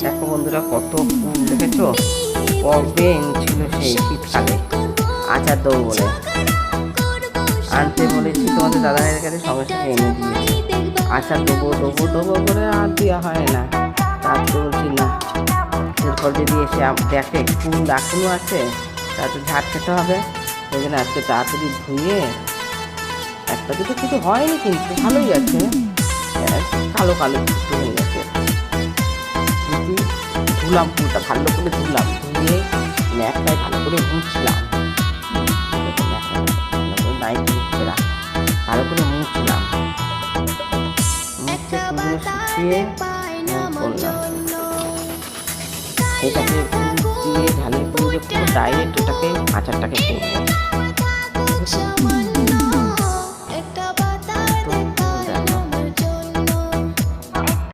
দেখো বন্ধুরা, কত ফুল দেখেছো? কবে এনেছিল সেই শীতকালে আচার দেবো বলে। আনতে বলেছি তোমাদের দাদাভাইয়ের কাছে, সঙ্গে সঙ্গে এনে দিয়েছে। আচার দেবো দেবো দেবো করে আর দেওয়া হয় না। তারপর বলছি না, এরপর যদি এসে দেখে ফুল এখনো আছে, তারপর ঝাড় খেতে হবে। ওই জন্য আজকে তাড়াতাড়ি ধুয়ে, একটা দুটো কিছু হয়নি কিন্তু ভালোই আছে, কালো কালো কিছু হয়ে গেছে। ধুলাম ফুলটা, ভালো করে ধুলাম, ধুয়ে ন্যাকটায় ভালো করে মুছলাম, নাইটি ছেঁড়া ভালো করে মুছলাম, মুছে ফুলগুলো শুকিয়ে করলাম। এটাকে দিয়ে ঢালিয়ে পুরো ডাইরেক্ট ওটাকে আচারটাকে করবো।